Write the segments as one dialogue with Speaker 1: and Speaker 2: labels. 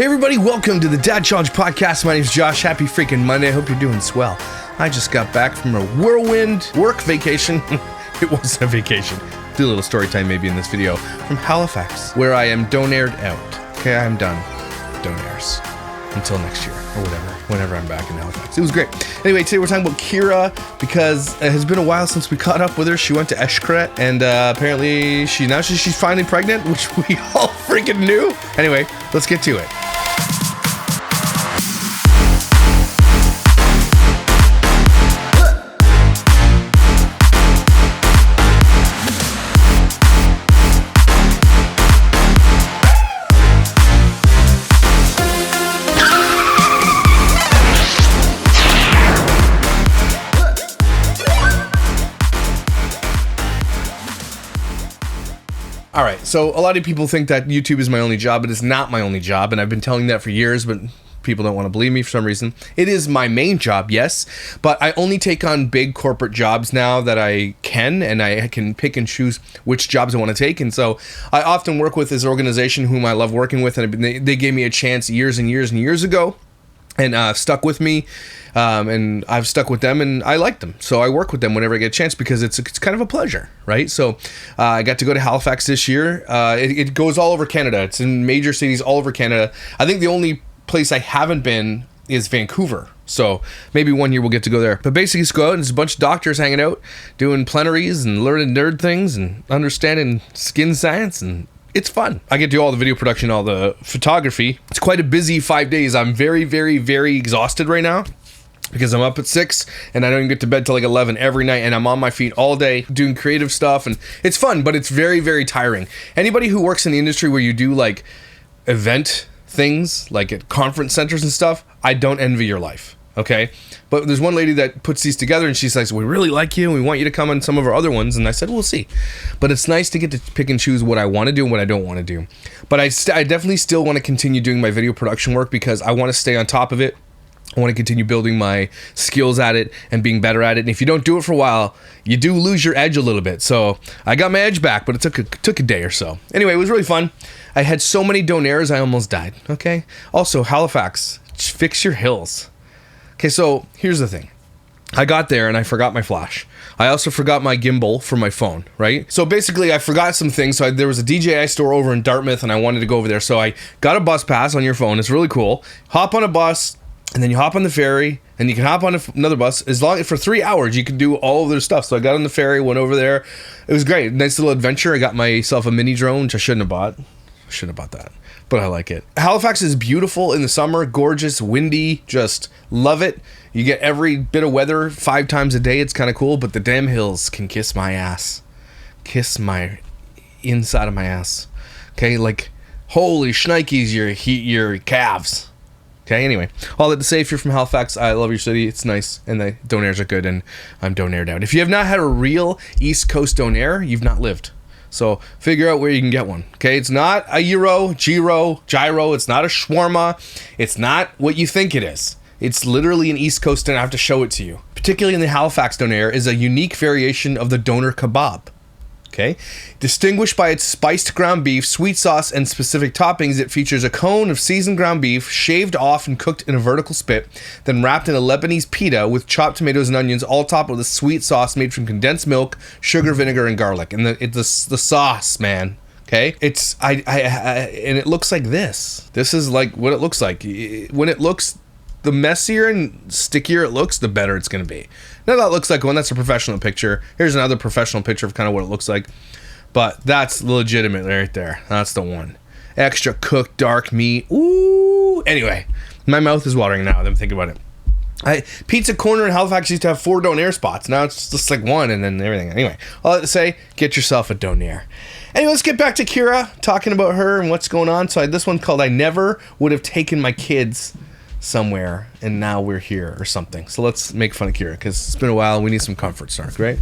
Speaker 1: Hey everybody, welcome to the Dad Challenge Podcast. My name's Josh. Happy freaking Monday. I hope you're doing swell. I just got back from a whirlwind work vacation. It wasn't a vacation. Do a little story time maybe in this video from Halifax, where I am donaired out. Okay, I'm done. Donairs. Until next year, or whenever I'm back in Halifax. It was great. Anyway, today we're talking about Kyra, because it has been a while since we caught up with her. She went to Eshkret, and apparently she's finally pregnant, which we all freaking knew. Anyway, let's get to it. All right, so a lot of people think that YouTube is my only job. It is not my only job, and I've been telling that for years, but people don't want to believe me for some reason. It is my main job, yes, but I only take on big corporate jobs now that I can, and I can pick and choose which jobs I want to take. And so I often work with this organization whom I love working with, and they gave me a chance years and years and years ago, and stuck with me, and I've stuck with them, and I like them. So I work with them whenever I get a chance because it's kind of a pleasure, right? So I got to go to Halifax this year. It goes all over Canada. It's in major cities all over Canada. I think the only place I haven't been is Vancouver. So maybe one year we'll get to go there. But basically just go out and there's a bunch of doctors hanging out, doing plenaries and learning nerd things and understanding skin science, and it's fun. I get to do all the video production, all the photography. It's quite a busy 5 days. I'm very, very, very exhausted right now because I'm up at 6 and I don't even get to bed till like 11 every night, and I'm on my feet all day doing creative stuff, and it's fun, but it's very, very tiring. Anybody who works in the industry where you do like event things, like at conference centers and stuff, I don't envy your life. Okay, but there's one lady that puts these together, and she says, we really like you and we want you to come on some of our other ones. And I said, we'll see. But it's nice to get to pick and choose what I want to do and what I don't want to do. But I definitely still want to continue doing my video production work because I want to stay on top of it. I want to continue building my skills at it and being better at it. And if you don't do it for a while, you do lose your edge a little bit. So I got my edge back, but it took a day or so. Anyway, it was really fun. I had so many donairs, I almost died. Okay. Also, Halifax, fix your hills. Okay, so here's the thing. I got there and I forgot my flash. I also forgot my gimbal for my phone, right? So basically I forgot some things. So there was a DJI store over in Dartmouth and I wanted to go over there. So I got a bus pass on your phone. It's really cool. Hop on a bus and then you hop on the ferry and you can hop on another bus. As long for 3 hours, you can do all of their stuff. So I got on the ferry, went over there. It was great. Nice little adventure. I got myself a mini drone, which I shouldn't have bought. I shouldn't have bought that, but I like it. Halifax is beautiful in the summer, gorgeous, windy, just love it. You get every bit of weather 5 times a day. It's kind of cool, but the damn hills can kiss my ass. Kiss my inside of my ass. Okay, like, holy shnikes, your calves. Okay, anyway, all that to say, if you're from Halifax, I love your city. It's nice, and the donairs are good, and I'm donaired out. If you have not had a real East Coast donair, you've not lived. So figure out where you can get one. Okay, it's not a gyro. It's not a shawarma. It's not what you think it is. It's literally an East Coast, and I have to show it to you. Particularly in the Halifax donair is a unique variation of the doner kebab. Okay, distinguished by its spiced ground beef, sweet sauce, and specific toppings, it features a cone of seasoned ground beef, shaved off and cooked in a vertical spit, then wrapped in a Lebanese pita with chopped tomatoes and onions, all topped with a sweet sauce made from condensed milk, sugar, vinegar, and garlic. And the sauce, man. Okay, and it looks like this. This is like what it looks like. When it looks, the messier and stickier it looks, the better it's going to be. Now that looks like one. That's a professional picture. Here's another professional picture of kind of what it looks like. But that's legitimate right there. That's the one. Extra cooked dark meat. Ooh. Anyway, my mouth is watering now. I'm thinking about it. Pizza Corner in Halifax used to have 4 donair spots. Now it's just like 1 and then everything. Anyway, all that to say, get yourself a donair. Anyway, let's get back to Kyra, talking about her and what's going on. So I had this one called I Never Would Have Taken My Kids Somewhere, and now we're here, or something. So let's make fun of Kyra, because it's been a while and we need some comfort snark, right?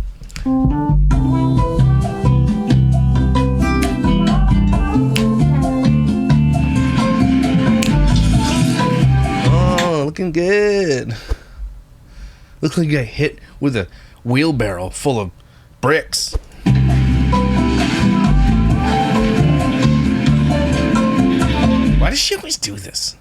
Speaker 1: Oh, looking good. Looks like you got hit with a wheelbarrow full of bricks. Why does she always do this?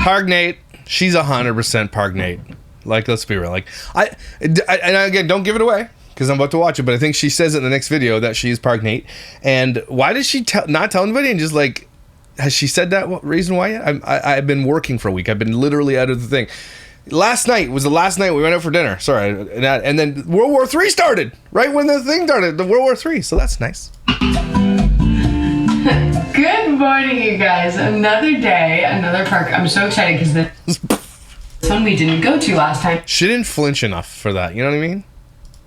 Speaker 1: Pargnate. She's 100% Pargnate. Like, let's be real. Like, and again, don't give it away because I'm about to watch it. But I think she says it in the next video that she's Pargnate. And why does she not tell anybody and just like, has she said that reason why yet? I've been working for a week. I've been literally out of the thing. Last night was the last night we went out for dinner. Sorry. And then World War III started. Right when the thing started. The World War III. So that's nice.
Speaker 2: Good morning, you guys. Another day, another park. I'm so excited because this one we didn't go to last time.
Speaker 1: She didn't flinch enough for that. You know what I mean?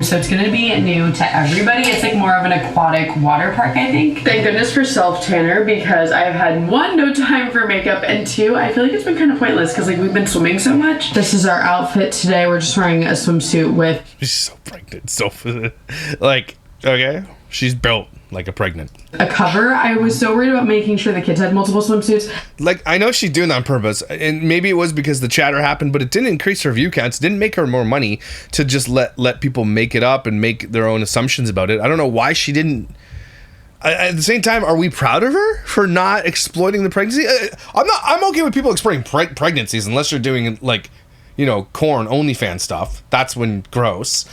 Speaker 2: So it's going to be new to everybody. It's like more of an aquatic water park, I think. Thank goodness for self-tanner because I've had one, no time for makeup, and two, I feel like it's been kind of pointless because like we've been swimming so much. This is our outfit today. We're just wearing a swimsuit with...
Speaker 1: She's so pregnant. So, like, okay. She's built like a pregnant.
Speaker 2: A cover. I was so worried about making sure the kids had multiple swimsuits.
Speaker 1: Like, I know she's doing that on purpose, and maybe it was because the chatter happened, but it didn't increase her view counts. It didn't make her more money to just let people make it up and make their own assumptions about it. I don't know why she didn't. At the same time, are we proud of her for not exploiting the pregnancy? I'm okay with people exploiting pregnancies unless you're doing like, you know, corn OnlyFans stuff. That's when gross.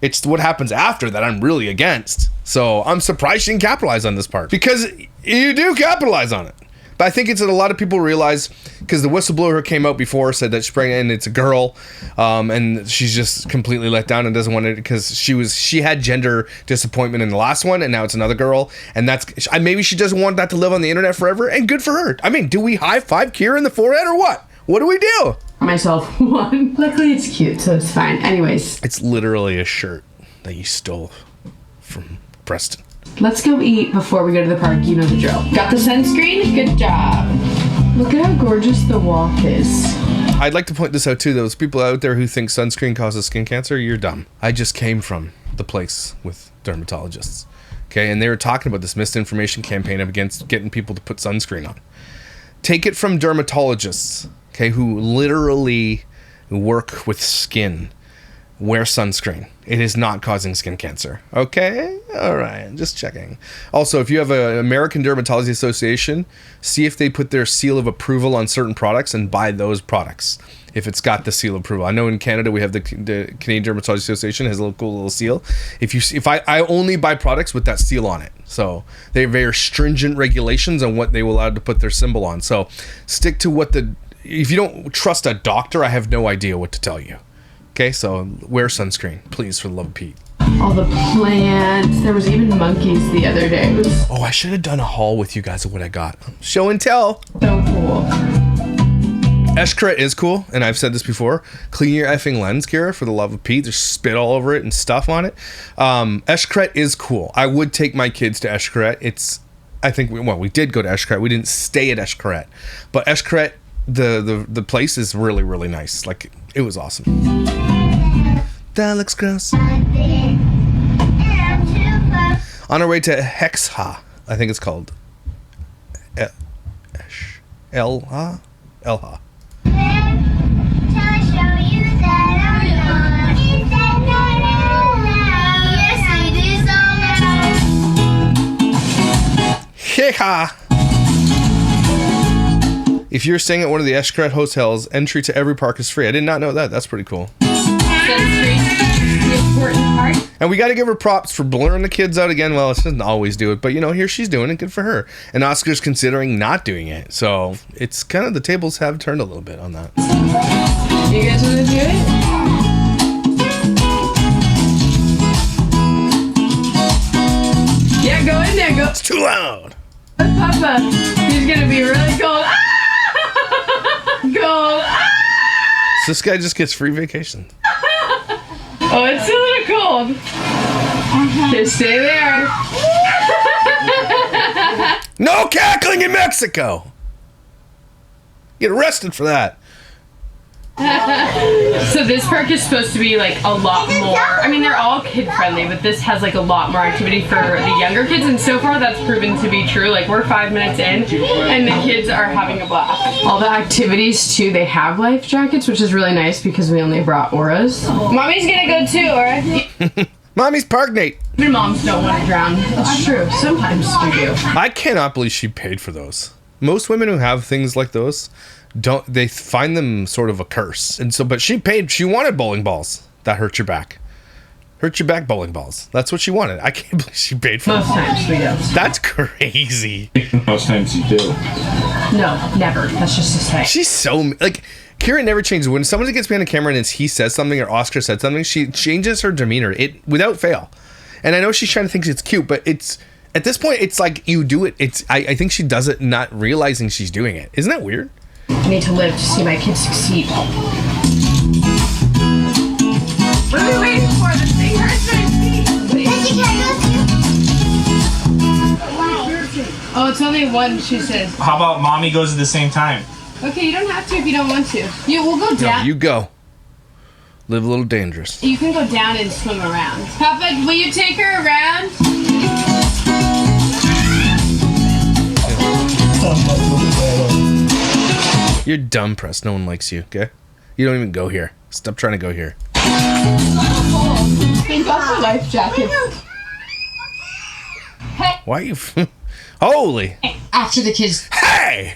Speaker 1: It's what happens after that I'm really against. So I'm surprised she didn't capitalize on this part because you do capitalize on it. But I think it's that a lot of people realize because the whistleblower came out before said that she's pregnant and it's a girl, and she's just completely let down and doesn't want it because she had gender disappointment in the last one and now it's another girl, and that's maybe she doesn't want that to live on the internet forever, and good for her. I mean, do we high five Kyra in the forehead or what? What do we do?
Speaker 2: Myself one. Luckily it's cute, so it's fine. Anyways,
Speaker 1: it's literally a shirt that you stole from Preston.
Speaker 2: Let's go eat before we go to the park. You know the drill. Got the sunscreen? Good job. Look at how gorgeous the walk is.
Speaker 1: I'd like to point this out too. Those people out there who think sunscreen causes skin cancer, you're dumb. I just came from the place with dermatologists. Okay, and they were talking about this misinformation campaign against getting people to put sunscreen on. Take it from dermatologists, okay, who literally work with skin. Wear sunscreen. It is not causing skin cancer. Okay? All right. Just checking. Also, if you have an American Dermatology Association, see if they put their seal of approval on certain products and buy those products if it's got the seal of approval. I know in Canada we have the Canadian Dermatology Association has a little cool little seal. If I only buy products with that seal on it. So they have very stringent regulations on what they will allow to put their symbol on. So stick to what if you don't trust a doctor, I have no idea what to tell you. Okay, so wear sunscreen, please, for the love of Pete.
Speaker 2: All the plants. There was even monkeys the other day.
Speaker 1: Oh, I should have done a haul with you guys of what I got. Show and tell.
Speaker 2: So cool.
Speaker 1: Eshkaret is cool, and I've said this before. Clean your effing lens, Kyra, for the love of Pete. There's spit all over it and stuff on it. Eshkaret is cool. I would take my kids to Eshkaret. I think we did go to Eshkaret. We didn't stay at Eshkaret. But Eshkaret, the place is really, really nice. Like, it was awesome. That looks gross. On our way to Hexha, I think it's called. Elha? Elha. Heha! If you're staying at one of the Eshkaret hotels, entry to every park is free. I did not know that. That's pretty cool. And we got to give her props for blurring the kids out again. Well, she doesn't always do it, but you know, here she's doing it. Good for her. And Oscar's considering not doing it. So it's kind of the tables have turned a little bit on that.
Speaker 2: You guys want to do it? Yeah, go in there. Go.
Speaker 1: It's too loud.
Speaker 2: Papa, he's going to be really cold. Cold.
Speaker 1: So this guy just gets free vacation.
Speaker 2: Oh, it's a little cold. Just stay there.
Speaker 1: No cackling in Mexico. Get arrested for that.
Speaker 2: So this park is supposed to be like a lot more, I mean they're all kid friendly, but this has like a lot more activity for the younger kids, and so far that's proven to be true. Like we're 5 minutes in and the kids are having a blast. All the activities too, they have life jackets, which is really nice because we only brought auras. Mommy's gonna go too, Aura.
Speaker 1: Mommy's Pargnate.
Speaker 2: Your moms don't want to drown. That's true. Sometimes we do.
Speaker 1: I cannot believe she paid for those. Most women who have things like those they find them sort of a curse. And so, but she paid. She wanted bowling balls that hurt your back. Hurt your back bowling balls. That's what she wanted. I can't believe she paid for
Speaker 2: Most times we do.
Speaker 1: That's crazy.
Speaker 3: Most times you do.
Speaker 2: No, never. That's just a say.
Speaker 1: She's so like. Kyra never changes. When somebody gets behind the camera and he says something or Oscar said something, she changes her demeanor. Without fail. And I know she's trying to think it's cute, but it's at this point it's like you do it. I think she does it not realizing she's doing it. Isn't that weird?
Speaker 2: I need to live to see my kids succeed. What are we waiting for? This thing hurts my feet. Oh, it's only one, she said.
Speaker 3: How about mommy goes at the same time?
Speaker 2: Okay, you don't have to if you don't want to. We'll go down.
Speaker 1: No, you go. Live a little dangerous.
Speaker 2: You can go down and swim around. Papa, will you take her around?
Speaker 1: You're dumb, Press. No one likes you, okay? You don't even go here. Stop trying to go here.
Speaker 2: Think off the life jacket. Hey.
Speaker 1: Why are you... Holy...
Speaker 4: After the kids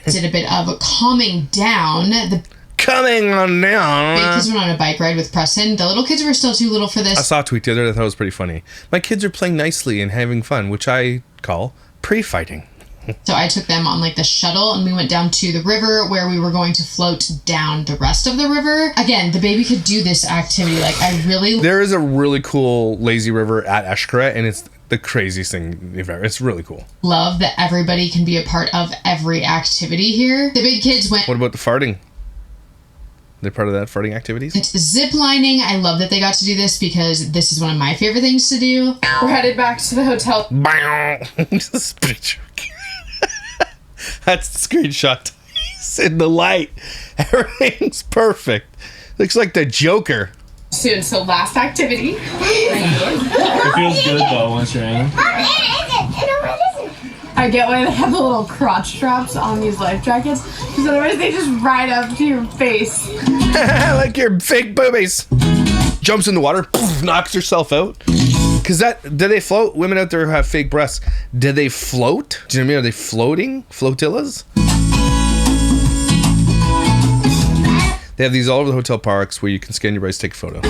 Speaker 4: did a bit of calming down, the
Speaker 1: Coming on down.
Speaker 4: big kids went on a bike ride with Preston. The little kids were still too little for
Speaker 1: I
Speaker 4: this.
Speaker 1: saw a tweet the other day that I thought was pretty funny. My kids are playing nicely and having fun, which I call pre-fighting.
Speaker 4: So I took them on like the shuttle and we went down to the river where we were going to float down the rest of the river. Again, the baby could do this activity. Like I really...
Speaker 1: There is a really cool lazy river at Eshkara, and it's the craziest thing you've ever... It's really cool.
Speaker 4: love that everybody can be a part of every activity here. The big kids went...
Speaker 1: What about the farting? They're part of that farting activities?
Speaker 4: It's zip lining. I love that they got to do this because this is one of my favorite things to do.
Speaker 2: We're headed back to the hotel.
Speaker 1: This picture. That's the screenshot. He's in the light. Everything's perfect. Looks like the Joker.
Speaker 2: Soon, so last activity.
Speaker 3: It feels good though once you're in.
Speaker 2: I get why they have the little crotch straps on these life jackets, because otherwise they just ride up to your face.
Speaker 1: Like your fake boobies. Jumps in the water, poof, knocks herself out. Because do they float? Women out there who have fake breasts, do they float? Do you know what I mean? Are they floating? Flotillas? They have these all over the hotel parks where you can scan your breast, take a photo.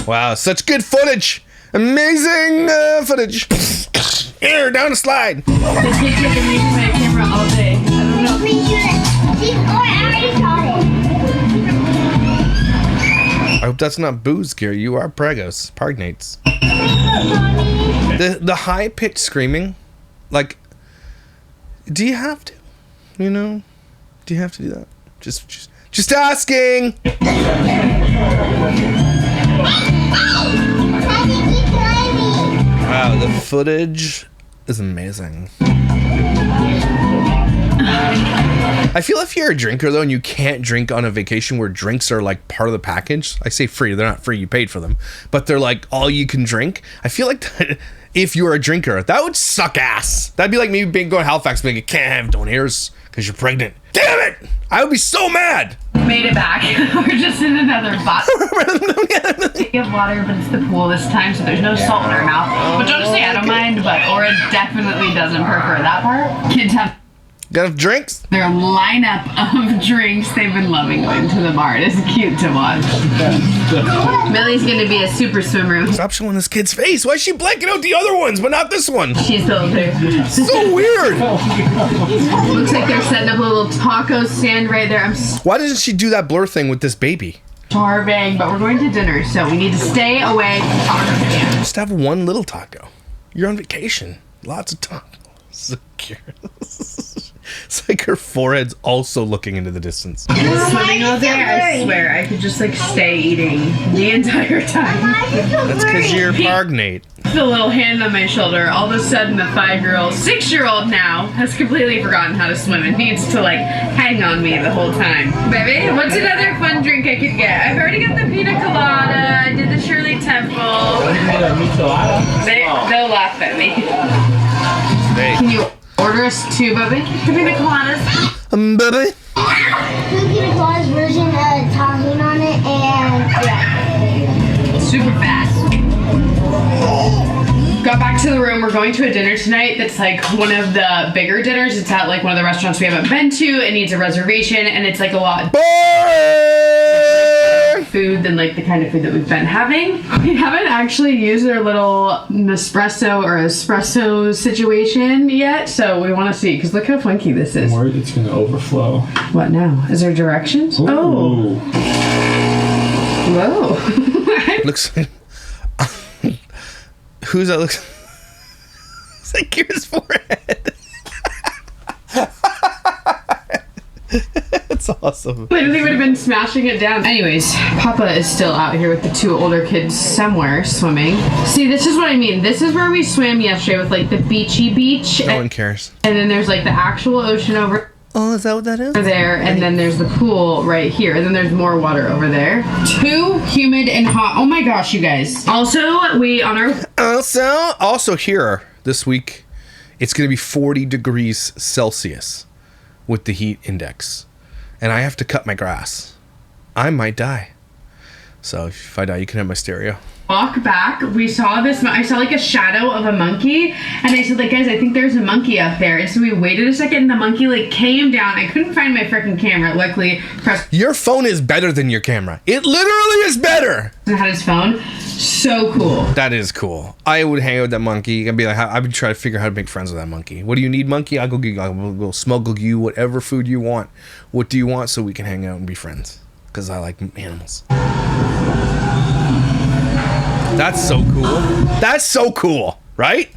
Speaker 1: Wow, such good footage. Amazing footage. Here, down the slide.
Speaker 2: The kids have been using my camera all day. I don't know.
Speaker 1: I hope that's not booze, Gary. You are pregos, pargnates. The high-pitched screaming, like, do you have to? You know? Do you have to do that? Just asking. Wow, the footage is amazing. I feel if you're a drinker though and you can't drink on a vacation where drinks are like part of the package, I say free, they're not free, you paid for them, but they're like all you can drink. I feel like if you're a drinker, that would suck ass. That'd be like me going to Halifax being like, you can't have donaires because you're pregnant. Damn it! I would be so mad.
Speaker 2: Made it back. We're just in another box. We have water, but it's the pool this time, so there's no salt in our mouth. Which honestly, I don't mind, but Aura definitely doesn't prefer that part. Kids have
Speaker 1: Got drinks?
Speaker 2: their lineup of drinks. They've been loving going to the bar. It is cute to watch. Millie's gonna be a super swimmer.
Speaker 1: Stop showing this kid's face. Why is she blanking out the other ones, but not this one?
Speaker 2: She's the older.
Speaker 1: So weird.
Speaker 2: Looks like they're setting up a little taco stand right there. I'm
Speaker 1: Why doesn't she do that blur thing with this baby?
Speaker 2: starving, but we're going to dinner, so we need to stay away from taco stand.
Speaker 1: Just have one little taco. You're on vacation. Lots of tacos. So cute. It's like her forehead's also looking into the distance.
Speaker 2: Swimming all day, I swear, I could just like stay eating the entire time.
Speaker 1: That's because you're pargnate.
Speaker 2: The little hand on my shoulder. All of a sudden, the 6-year-old now, has completely forgotten how to swim and needs to like hang on me the whole time. Baby, what's another fun drink I could get? I've already got the pina colada. I did the Shirley Temple. They'll laugh at me.
Speaker 1: Hey.
Speaker 4: Can you order
Speaker 2: Order us 2, Bubby. Pina coladas.
Speaker 1: Baby.
Speaker 5: 2 pina coladas version, tahini on it, and yeah.
Speaker 2: Super fast. Got back to the room. We're going to a dinner tonight that's like one of the bigger dinners. It's at like one of the restaurants we haven't been to. It needs a reservation, and it's like a lot food than like the kind of food that we've been having. We haven't actually used their little Nespresso or espresso situation yet, so we want to see, because look how funky this is.
Speaker 3: I'm worried it's gonna overflow.
Speaker 2: What now? Is there directions?
Speaker 3: Ooh.
Speaker 2: Oh. Whoa.
Speaker 1: Looks. Who's that? Looks. It's like Kyra's forehead. That's awesome.
Speaker 2: Literally would have been smashing it down. Anyways, Papa is still out here with the 2 older kids somewhere swimming. See, this is what I mean. This is where we swam yesterday with like the beachy beach.
Speaker 1: No one cares.
Speaker 2: And then there's like the actual ocean over
Speaker 1: Oh, is that what that is?
Speaker 2: there, and then there's the pool right here, and then there's more water over there. Too humid and hot. Oh my gosh, you guys. Also, we on our
Speaker 1: Also here this week, it's going to be 40 degrees Celsius with the heat index, and I have to cut my grass. I might die. So if I die, you can have my stereo.
Speaker 2: walk back, we saw this, I saw like a shadow of a monkey, and I said like, guys, I think there's a monkey up there. And so we waited a second, and the monkey like came down. I couldn't find my freaking camera. Luckily,
Speaker 1: Your phone is better than your camera. It literally is better.
Speaker 2: had his phone. So cool.
Speaker 1: That is cool. I would hang out with that monkey and be like, I would try to figure out how to make friends with that monkey. What do you need, monkey? I'll go smuggle you whatever food you want. What do you want so we can hang out and be friends? Because I like animals. That's so cool. That's so cool, right?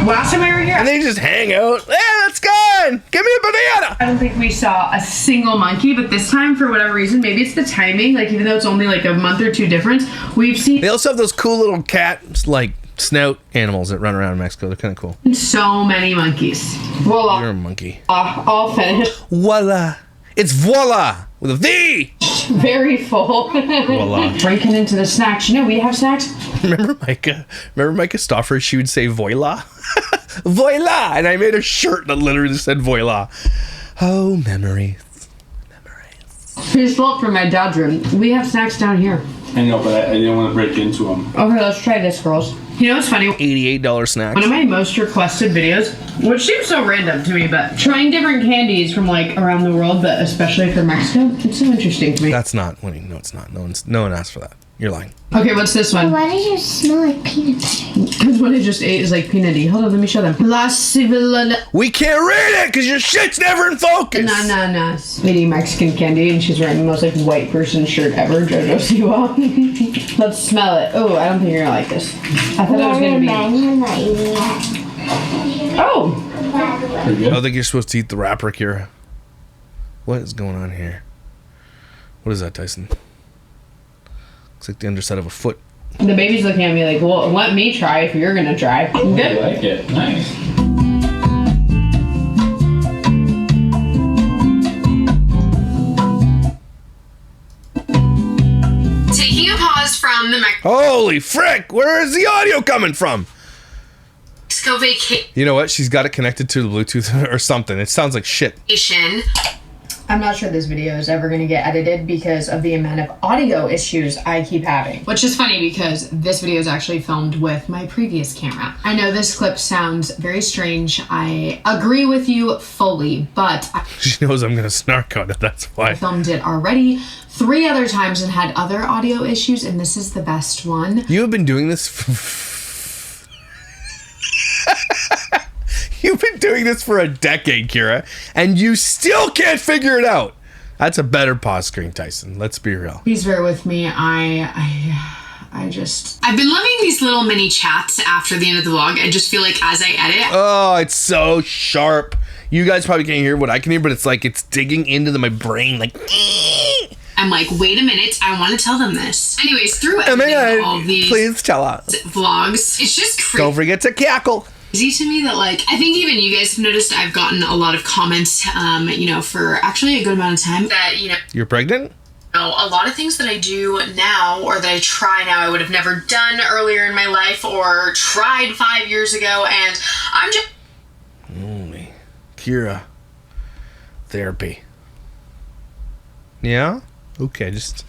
Speaker 2: Last time I were here,
Speaker 1: And they just hang out. Hey, let's go. Give me a banana.
Speaker 2: I don't think we saw a single monkey, but this time, for whatever reason, maybe it's the timing, like even though it's only like a month or two difference, we've seen
Speaker 1: They also have those cool little cat, like, snout animals that run around in Mexico. They're kind of cool.
Speaker 2: so many monkeys. Voila.
Speaker 1: You're a monkey.
Speaker 2: All finished.
Speaker 1: Voila. It's voila with a V.
Speaker 2: Very full.
Speaker 1: Voila.
Speaker 2: Breaking into the snacks. You know, we have snacks.
Speaker 1: Remember Micah Stoffer? She would say voila. Voila. And I made a shirt that literally said voila. Oh, memories.
Speaker 2: Here's full from my dad's room. We have snacks down here.
Speaker 3: I know, but I didn't want to break into them.
Speaker 2: Okay, let's try this, girls. You know what's funny?
Speaker 1: $88 snacks.
Speaker 2: One of my most requested videos, which seems so random to me, but trying different candies from like around the world, but especially from Mexico, it's so interesting to me.
Speaker 1: That's not winning. No, it's not. No one asked for that. You're lying.
Speaker 2: Okay, what's this one?
Speaker 5: Why does it smell like peanut butter?
Speaker 2: Because what I just ate is like peanutty. Hold on, let me show them. La Civilana.
Speaker 1: We can't read it because your shit's never in focus.
Speaker 2: Ananas. Eating Mexican candy, and she's wearing the most like white person shirt ever. Jojo Siwa. Let's smell it. Oh, I don't think you're gonna like this. I thought it was gonna be.
Speaker 5: I'm not eating it.
Speaker 2: Oh.
Speaker 3: Pretty
Speaker 1: I
Speaker 3: good.
Speaker 1: don't think you're supposed to eat the wrapper, Kyra. What is going on here? What is that, Tyson? Looks like the underside of a foot.
Speaker 2: The baby's looking at me like, well, let me try if you're gonna try.
Speaker 3: I
Speaker 2: Good.
Speaker 3: like it. Nice.
Speaker 4: Taking a pause from the
Speaker 1: Holy frick! Where is the audio coming from?
Speaker 4: Mexico vacation.
Speaker 1: You know what? She's got it connected to the Bluetooth or something. It sounds like shit.
Speaker 4: I'm not sure this video is ever going to get edited because of the amount of audio issues I keep having. Which is funny because this video is actually filmed with my previous camera. I know this clip sounds very strange. I agree with you fully, but
Speaker 1: She knows I'm gonna snark on it. That's
Speaker 4: I
Speaker 1: why.
Speaker 4: filmed it already 3 other times and had other audio issues, and this is the best one.
Speaker 1: You have been doing this. You've been doing this for a decade, Kyra, and you still can't figure it out. That's a better pause screen, Tyson. Let's be real.
Speaker 4: Please bear with me. I've been loving these little mini chats after the end of the vlog. I just feel like as I edit,
Speaker 1: Oh, it's so sharp. You guys probably can't hear what I can hear, but it's like it's digging into my brain, like.
Speaker 4: I'm like, wait a minute, I want to tell them this. Anyways, through
Speaker 1: Oh my
Speaker 4: editing all
Speaker 1: God,
Speaker 4: these
Speaker 1: please tell us.
Speaker 4: vlogs, it's just
Speaker 1: Don't forget to cackle.
Speaker 4: crazy to me that, like, I think even you guys have noticed I've gotten a lot of comments, for actually a good amount of time that,
Speaker 1: You're pregnant?
Speaker 4: A lot of things that I do now or that I try now I would have never done earlier in my life or tried 5 years ago, and I'm just...
Speaker 1: Holy. Kyra. Therapy. Yeah? Okay, just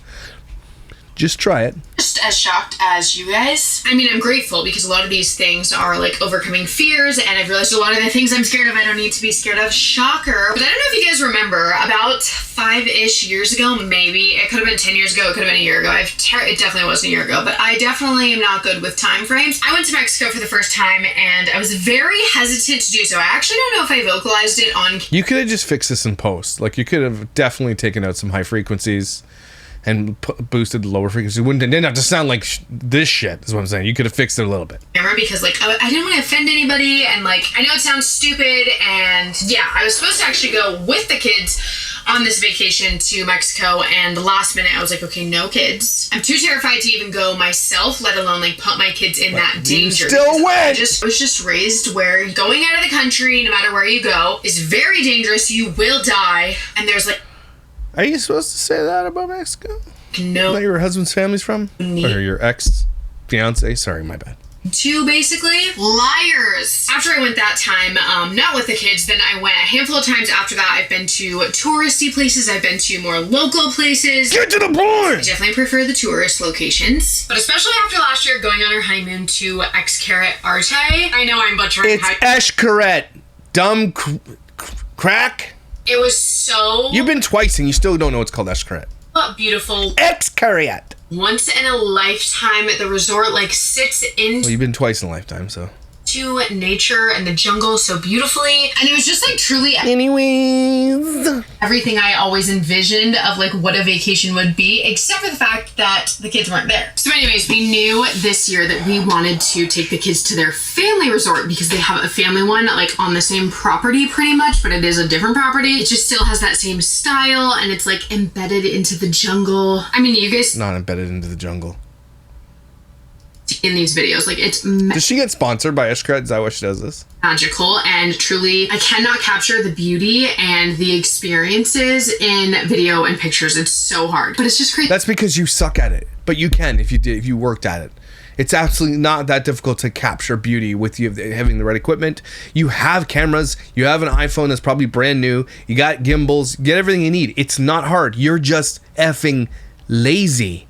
Speaker 1: try it.
Speaker 4: Just as shocked as you guys. I mean, I'm grateful because a lot of these things are like overcoming fears, and I've realized a lot of the things I'm scared of I don't need to be scared of. Shocker. But I don't know if you guys remember, about 5-ish years ago, maybe, it could have been 10 years ago, it could have been a year ago. It definitely wasn't a year ago, but I definitely am not good with time frames. I went to Mexico for the first time, and I was very hesitant to do so. I actually don't know if I vocalized it on...
Speaker 1: You could have just fixed this in post. Like, you could have definitely taken out some high frequencies and boosted the lower frequency. It didn't have to sound like this shit, is what I'm saying. You could have fixed it a little bit.
Speaker 4: Because, like, I didn't want to offend anybody, and, like, I know it sounds stupid, and yeah, I was supposed to actually go with the kids on this vacation to Mexico, and the last minute I was like, okay, no kids. I'm too terrified to even go myself, let alone, like, put my kids in that danger.
Speaker 1: You still went!
Speaker 4: I was just raised where going out of the country, no matter where you go, is very dangerous. You will die, and there's, like...
Speaker 1: Are you supposed to say that about Mexico?
Speaker 4: No.
Speaker 1: That your husband's family's from? Or your ex-fiance? Sorry, my bad.
Speaker 4: Two, basically. Liars. After I went that time, not with the kids, then I went a handful of times after that. I've been to touristy places. I've been to more local places.
Speaker 1: Get to the point!
Speaker 4: I definitely prefer the tourist locations. But especially after last year going on our honeymoon to Xcaret Arte. I know I'm butchering.
Speaker 1: It's Xcaret. Dumb crack.
Speaker 4: It was so...
Speaker 1: You've been twice and you still don't know it's called Xcaret.
Speaker 4: Beautiful.
Speaker 1: Xcaret.
Speaker 4: Once in a lifetime, the resort like sits into...
Speaker 1: Well, you've been twice in a lifetime, so...
Speaker 4: nature and the jungle so beautifully, and it was just like truly
Speaker 1: anyways
Speaker 4: everything I always envisioned of like what a vacation would be, except for the fact that the kids weren't there. So anyways, we knew this year that we wanted to take the kids to their family resort because they have a family one like on the same property pretty much, but it is a different property. It just still has that same style and it's like embedded into the jungle. I mean, you guys...
Speaker 1: Not embedded into the jungle.
Speaker 4: In these videos, like it's
Speaker 1: does she get sponsored by Xcaret? Is that why she does this?
Speaker 4: Magical, and truly I cannot capture the beauty and the experiences in video and pictures. It's so hard, but it's just crazy.
Speaker 1: That's because you suck at it, but you can if you worked at it. It's absolutely not that difficult to capture beauty with you having the right equipment. You have cameras, you have an iPhone that's probably brand new, you got gimbals, you get everything you need. It's not hard. You're just effing lazy.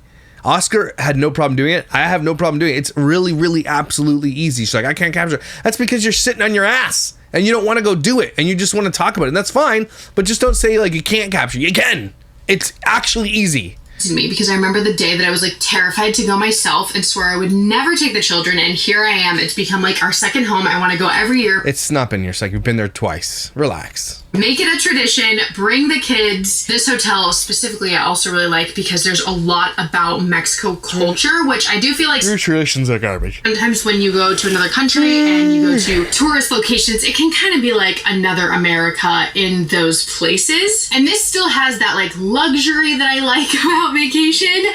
Speaker 1: Oscar had no problem doing it. I have no problem doing it. It's really, really absolutely easy. She's like, I can't capture it. That's because you're sitting on your ass and you don't want to go do it and you just want to talk about it. And that's fine, but just don't say like you can't capture. You can. It's actually easy.
Speaker 4: To me, because I remember the day that I was like terrified to go myself and swore I would never take the children, and here I am. It's become like our second home. I want to go every year.
Speaker 1: It's not been your second. You've been there twice. Relax.
Speaker 4: Make it a tradition. Bring the kids. This hotel specifically I also really like because there's a lot about Mexico culture, which I do feel like
Speaker 1: your traditions are garbage.
Speaker 4: Sometimes when you go to another country and you go to tourist locations, it can kind of be like another America in those places. And this still has that like luxury that I like about vacation,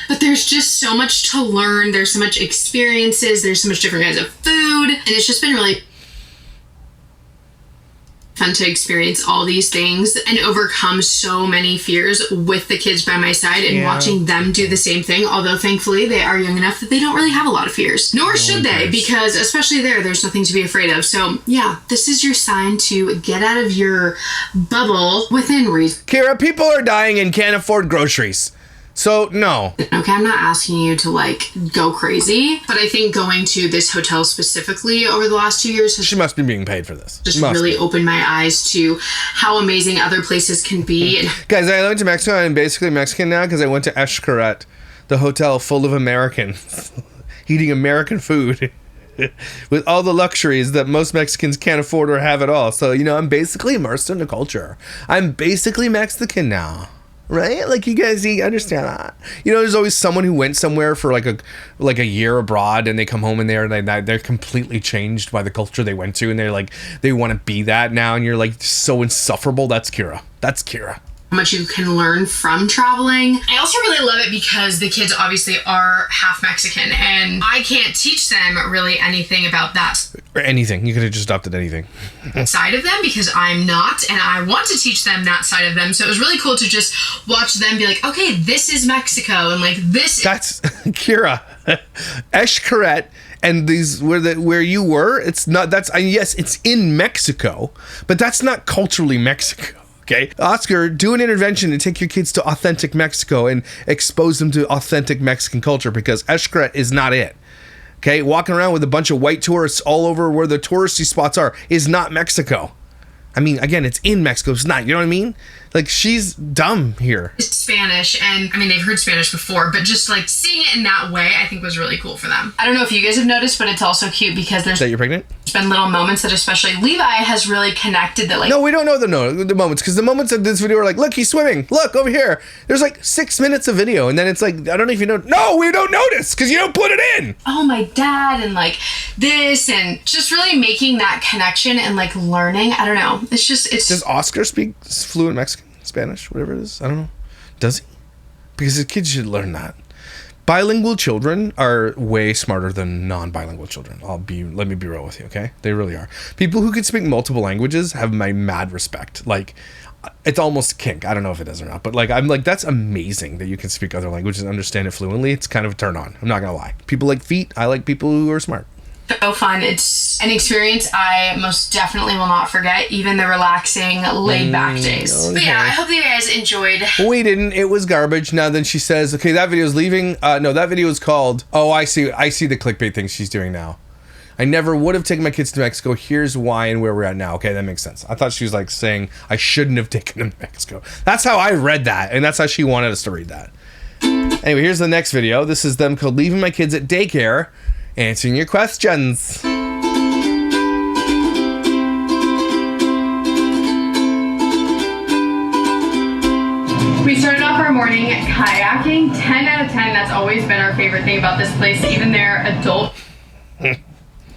Speaker 4: but there's just so much to learn. There's so much experiences. There's so much different kinds of food, and it's just been really fun to experience all these things and overcome so many fears with the kids by my side and watching them do the same thing. Although thankfully they are young enough that they don't really have a lot of fears, nor should they, because especially there's nothing to be afraid of. So yeah, this is your sign to get out of your bubble within reason.
Speaker 1: Kyra, people are dying and can't afford groceries. So, no.
Speaker 4: Okay, I'm not asking you to, like, go crazy, but I think going to this hotel specifically over the last 2 years has...
Speaker 1: She must be being paid for this.
Speaker 4: Just really opened my eyes to how amazing other places can be.
Speaker 1: Guys, I went to Mexico and I'm basically Mexican now because I went to Xcaret, the hotel full of Americans, eating American food with all the luxuries that most Mexicans can't afford or have at all. So, you know, I'm basically immersed in the culture. I'm basically Mexican now. Right? Like, you guys understand that. You know, there's always someone who went somewhere for like a year abroad and they come home and they're completely changed by the culture they went to, and they're like, they want to be that now, and you're like so insufferable. That's Kyra. That's Kyra.
Speaker 4: how much you can learn from traveling. I also really love it because the kids obviously are half Mexican and I can't teach them really anything about that.
Speaker 1: Or anything. You could have just adopted anything.
Speaker 4: Side of them because I'm not, and I want to teach them that side of them. So it was really cool to just watch them be like, okay, this is Mexico, and like this.
Speaker 1: That's Kyra, Xcaret, and these where you were. It's not. That's yes, it's in Mexico, but that's not culturally Mexico. Okay, Oscar, do an intervention and take your kids to authentic Mexico and expose them to authentic Mexican culture because Xcaret is not it. Okay, walking around with a bunch of white tourists all over where the touristy spots are is not Mexico. I mean, again, it's in Mexico. It's not, you know what I mean? Like, she's dumb here.
Speaker 4: Spanish, and I mean, they've heard Spanish before, but just like seeing it in that way, I think was really cool for them. I don't know if you guys have noticed, but it's also cute because there's
Speaker 1: that you're pregnant?
Speaker 4: been little moments that especially Levi has really connected that like.
Speaker 1: No, we don't know the moments, because the moments of this video are like, look, he's swimming. Look, over here. There's like 6 minutes of video, and then it's like, I don't know if you know. No, we don't notice, because you don't put it in.
Speaker 4: Oh, my dad, and like this, and just really making that connection and like learning. I don't know. It's just, it's.
Speaker 1: Does Oscar speak fluent Mexican, Spanish, whatever it is? I don't know. Does he? Because his kids should learn that. Bilingual children are way smarter than non-bilingual children. Let me be real with you, okay? They really are. People who can speak multiple languages have my mad respect. Like, it's almost kink. I don't know if it is or not, but like, I'm like, that's amazing that you can speak other languages and understand it fluently. It's kind of a turn on. I'm not gonna lie. People like feet. I like people who are smart.
Speaker 4: So fun. It's an experience I most definitely will not forget, even the relaxing, laid-back days.
Speaker 1: Okay.
Speaker 4: But yeah, I hope that you guys enjoyed.
Speaker 1: We didn't. It was garbage. Now then she says, okay, that video's leaving. No, that video is called, oh, I see the clickbait thing she's doing now. I never would have taken my kids to Mexico. Here's why and where we're at now. Okay, that makes sense. I thought she was like saying I shouldn't have taken them to Mexico. That's how I read that, and that's how she wanted us to read that. Anyway, here's the next video. This is them called Leaving My Kids at Daycare, answering your questions.
Speaker 2: We started off our morning kayaking. 10 out of 10. That's always been our favorite thing about this place. Even their adult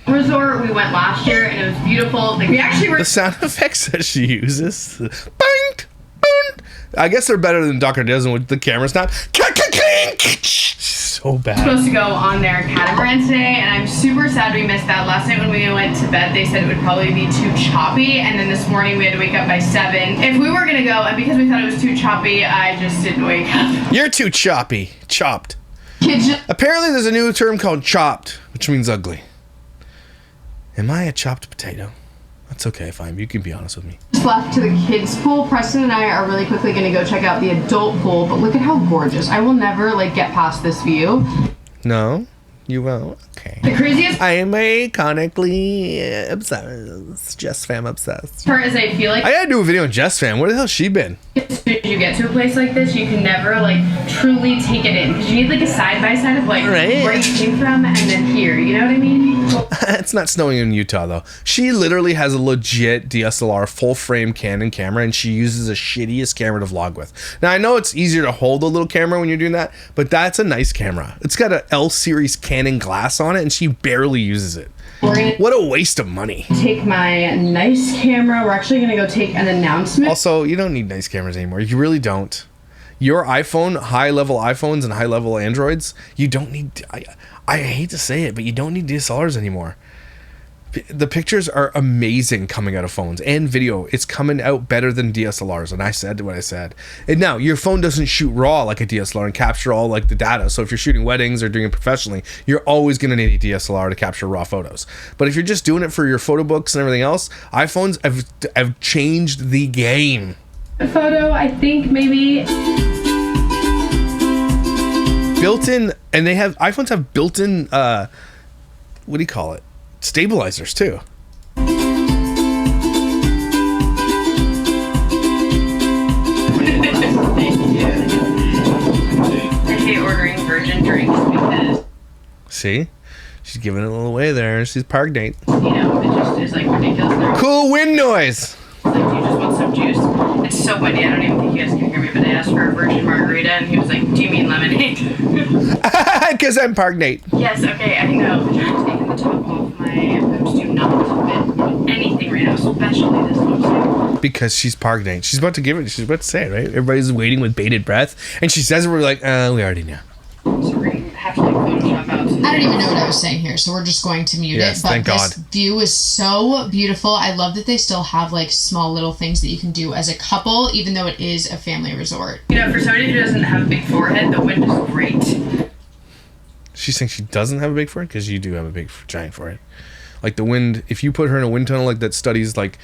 Speaker 2: resort we went last year, and it was beautiful. Like, we actually were.
Speaker 1: The sound effects that she uses. Bang, boom. I guess they're better than Dr. Disney with the camera snap. So bad.
Speaker 2: Supposed to go on their catamaran today, and I'm super sad we missed that. Last night when we went to bed, they said it would probably be too choppy, and then this morning we had to wake up by 7. If we were gonna go, and because we thought it was too choppy, I just didn't wake up.
Speaker 1: You're too choppy. Chopped.
Speaker 2: Kids.
Speaker 1: Apparently there's a new term called chopped, which means ugly. Am I a chopped potato? That's okay, fine. You can be honest with me.
Speaker 2: Just left to the kids' pool. Preston and I are really quickly going to go check out the adult pool, but look at how gorgeous. I will never, like, get past this view.
Speaker 1: No, you won't. Okay.
Speaker 2: The craziest
Speaker 1: I am iconically obsessed. Jess Fam obsessed.
Speaker 2: part is I feel like
Speaker 1: I gotta do a video on Jess Fam. Where the hell's she been?
Speaker 2: as soon as you get to a place like this, you can never, like, truly take it in. Because you need, like, a side-by-side of, like,
Speaker 1: Right.
Speaker 2: where you came from and then here. You know what I mean?
Speaker 1: It's not snowing in Utah though. She literally has a legit DSLR full frame Canon camera, and she uses the shittiest camera to vlog with. Now I know it's easier to hold a little camera when you're doing that, but that's a nice camera. It's got a L series Canon glass on it, and she barely uses it.
Speaker 2: We're going
Speaker 1: What a waste of money.
Speaker 2: to take my nice camera. We're actually going to go take an announcement.
Speaker 1: Also, you don't need nice cameras anymore. You really don't. Your iPhone, high-level iPhones and high-level Androids, you don't need... I hate to say it, but you don't need DSLRs anymore. The pictures are amazing coming out of phones, and video. It's coming out better than DSLRs, and I said what I said. And now, your phone doesn't shoot raw like a DSLR and capture all like the data. So if you're shooting weddings or doing it professionally, you're always going to need a DSLR to capture raw photos. But if you're just doing it for your photo books and everything else, iPhones have changed the game.
Speaker 2: Photo, I think maybe.
Speaker 1: Built-in, and they have iPhones have built-in what do you call it, stabilizers too.
Speaker 2: I hate ordering virgin drinks because,
Speaker 1: See, she's giving it a little away there. She's PARGNATE.
Speaker 2: you know, it just is like ridiculous. They're
Speaker 1: Cool wind noise.
Speaker 2: like, do you just want some juice? It's so windy, I don't even think you guys can hear me, but I asked for a virgin margarita, and he was like, do you mean lemonade?
Speaker 1: Because I'm PARGNATE.
Speaker 2: Yes, okay, I know. I'm taking the top off. My boobs do not fit on anything right now, especially this one.
Speaker 1: Because she's PARGNATE. She's about to give it. She's about to say it, right? Everybody's waiting with bated breath, and she says it. We're like, we already know.
Speaker 2: So we're gonna have to like Photoshop out.
Speaker 4: I don't even know what I was saying here, so we're just going to mute it. But
Speaker 1: thank
Speaker 4: this
Speaker 1: God.
Speaker 4: view is so beautiful. I love that they still have like small little things that you can do as a couple, even though it is a family resort.
Speaker 2: You know, for somebody who doesn't have a big forehead, the wind is great.
Speaker 1: She thinks she doesn't have a big forehead because you do have a big giant forehead. Like the wind, if you put her in a wind tunnel like that studies like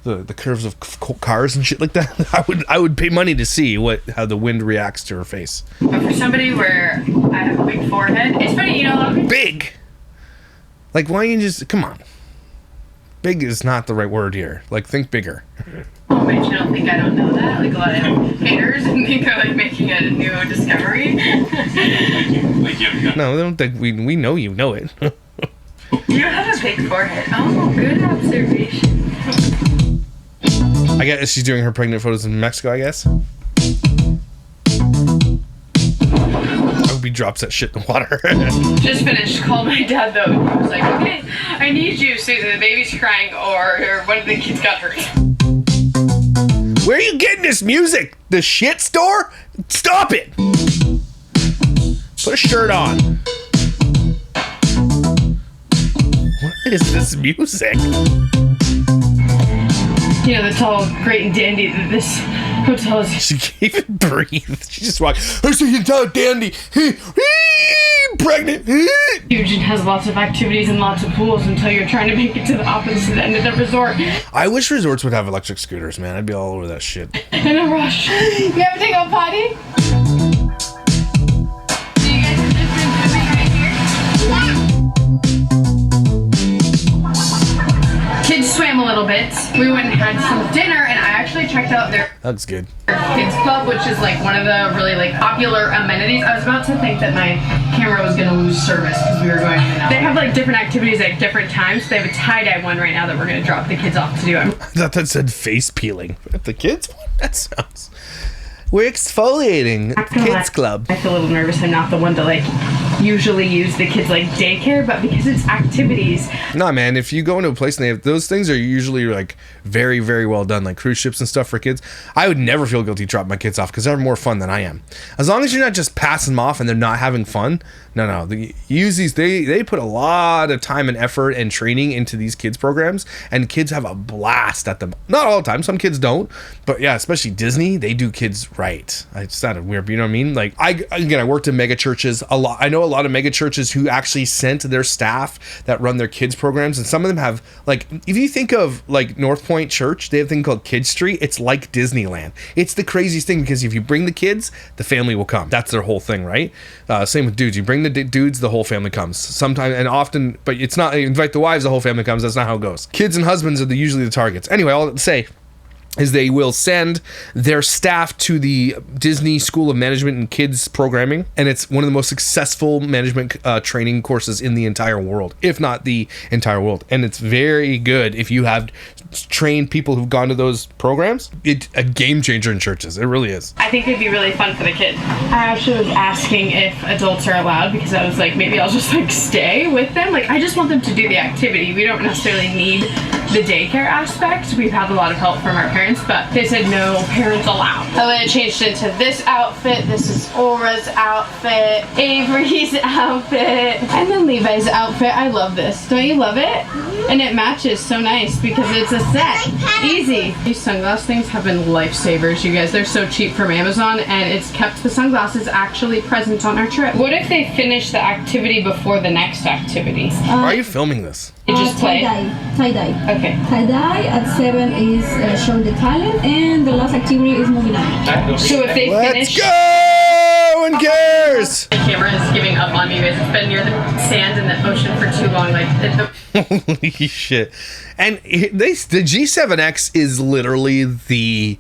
Speaker 1: the curves of cars and shit like that, I would pay money to see how the wind reacts to her face.
Speaker 2: But for somebody where I have a big forehead, it's funny, you know, a lot of people.
Speaker 1: Big. Like why don't you just come on? Big is not the right word here. Like think bigger.
Speaker 2: Oh, man, you don't think I don't know that? Like a lot of haters and think I'm like making a new discovery.
Speaker 1: No, they don't think we know you know it.
Speaker 2: You have a big forehead. Oh, good observation.
Speaker 1: I guess she's doing her pregnant photos in Mexico, I guess. I hope he drops that shit in the water.
Speaker 2: Just finished. Called my dad though. He was like, okay, I need you so either the baby's crying or one of the kids got hurt.
Speaker 1: Where are you getting this music? The shit store? Stop it! Put a shirt on. What is this music?
Speaker 2: You know, that's all great and dandy that this hotel is.
Speaker 1: She can't even breathe. She just walked. I see you tell dandy. Pregnant.
Speaker 2: Huge and has lots of activities and lots of pools until you're trying to make it to the opposite end of the resort.
Speaker 1: I wish resorts would have electric scooters, man. I'd be all over that shit.
Speaker 2: In a rush. You ever take a potty? Do you guys have different swimming right here? Kids swam a little bit. We went and had some dinner, and I actually checked out their
Speaker 1: That's good.
Speaker 2: kids club, which is like one of the really like popular amenities. I was about to think that my camera was gonna lose service because we were going in and out. They have like different activities at different times. They have a tie-dye one right now that we're gonna drop the kids off to do.
Speaker 1: I thought that said face peeling. The kids one? That sounds... We're exfoliating at the kids club.
Speaker 2: I feel a little nervous. I'm not the one to like usually use the kids like daycare, but because it's activities.
Speaker 1: Nah, man, if you go into a place and they have those things are usually like very, very well done, like cruise ships and stuff for kids. I would never feel guilty dropping my kids off because they're more fun than I am. As long as you're not just passing them off and they're not having fun. No. Use these. They put a lot of time and effort and training into these kids programs, and kids have a blast at them. Not all the time. Some kids don't, but yeah, especially Disney, they do kids right. It sounded weird, but you know what I mean? Like I worked in mega churches a lot. I know a lot of mega churches who actually sent their staff that run their kids programs, and some of them have like, if you think of like North Point Church, they have a thing called Kid Street. It's like Disneyland. It's the craziest thing because if you bring the kids, the family will come. That's their whole thing, right? Same with dudes. You bring the dudes, the whole family comes. Sometimes and often, but it's not. You invite the wives, the whole family comes. That's not how it goes. Kids and husbands are usually the targets. Anyway, all to say is they will send their staff to the Disney School of Management and Kids Programming, and it's one of the most successful management training courses in the entire world, if not the entire world. And it's very good if you have trained people who've gone to those programs. It's a game changer in churches. It really is.
Speaker 2: I think it'd be really fun for the kids. I actually was asking if adults are allowed because I was like, maybe I'll just like stay with them. Like I just want them to do the activity. We don't necessarily need the daycare aspect. We've had a lot of help from our parents, but they said no parents allowed. And then it changed into this outfit. This is Aura's outfit, Avery's outfit, and then Levi's outfit. I love this. Don't you love it? And it matches so nice because it's a set. Easy. These sunglass things have been lifesavers, you guys. They're so cheap from Amazon, and it's kept the sunglasses actually present on our trip. What if they finish the activity before the next activity?
Speaker 1: Why are you filming this?
Speaker 2: You just play?
Speaker 6: Tie-dye.
Speaker 2: Okay.
Speaker 6: Tie-dye at 7 is showing the talent, and the last activity is moving on.
Speaker 2: So if they
Speaker 1: Let's
Speaker 2: finish...
Speaker 1: go! No one cares!
Speaker 2: The camera is giving up on me, guys. It's been near the sand and the ocean for too long.
Speaker 1: Holy shit. And the G7X is literally the...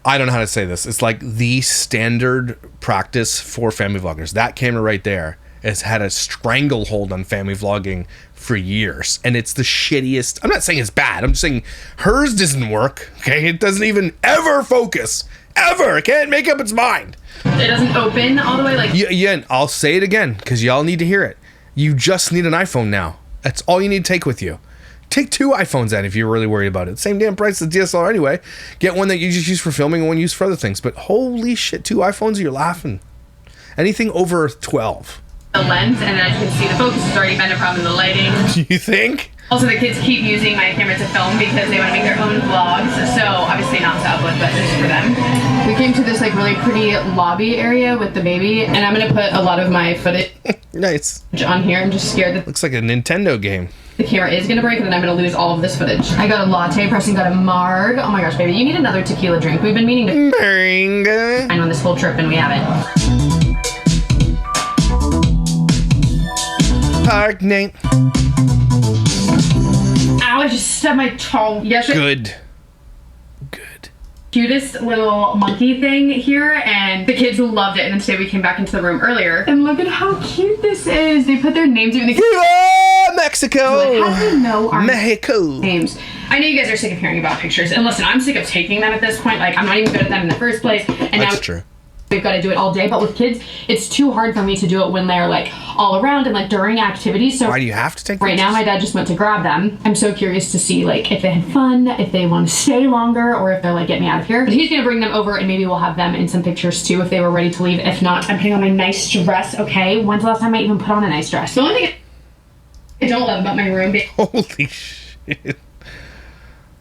Speaker 1: I don't know how to say this. It's like the standard practice for family vloggers. That camera right there has had a stranglehold on family vlogging for years. And it's the shittiest. I'm not saying it's bad. I'm just saying hers doesn't work. Okay? It doesn't even ever focus. Ever. It can't make up its mind.
Speaker 2: It doesn't open all the way like...
Speaker 1: Yeah, I'll say it again because y'all need to hear it. You just need an iPhone now. That's all you need to take with you. Take 2 iPhones then if you're really worried about it. Same damn price as DSLR anyway. Get one that you just use for filming and one used for other things. But holy shit, 2 iPhones, you're laughing. Anything over 12.
Speaker 2: The lens, and as you can see, the focus has already been a problem in the lighting.
Speaker 1: You think?
Speaker 2: Also, the kids keep using my camera to film because they want to make their own vlogs. So obviously not to upload, but this is for them. We came to this like really pretty lobby area with the baby, and I'm gonna put a lot of my footage
Speaker 1: Nice.
Speaker 2: on here. I'm just scared that
Speaker 1: Looks like a Nintendo game.
Speaker 2: the camera is gonna break and then I'm gonna lose all of this footage. I got a latte, Preston got a marg. Oh my gosh, baby, you need another tequila drink. We've been meaning to
Speaker 1: Moringa.
Speaker 2: find on this whole trip and we haven't.
Speaker 1: PARGNATE.
Speaker 2: Ow, I just stubbed my toe. Yesterday,
Speaker 1: Good.
Speaker 2: cutest little monkey thing here, and the kids loved it. And then today we came back into the room earlier, and look at how cute this is. They put their names in the
Speaker 1: Viva Mexico.
Speaker 2: Like, how do we know our
Speaker 1: Mexico.
Speaker 2: names? I know you guys are sick of hearing about pictures, and listen, I'm sick of taking them at this point. Like, I'm not even good at them in the first place, and
Speaker 1: That's
Speaker 2: now
Speaker 1: true.
Speaker 2: we've got to do it all day. But with kids, it's too hard for me to do it when they're like all around and like during activities. So
Speaker 1: Why do you have to take
Speaker 2: right now, my dad just went to grab them. I'm so curious to see like if they had fun, if they want to stay longer, or if they're like, get me out of here. But he's gonna bring them over and maybe we'll have them in some pictures too if they were ready to leave. If not, I'm putting on my nice dress, okay? When's the last time I even put on a nice dress? The only thing I don't love about my room being
Speaker 1: Holy shit.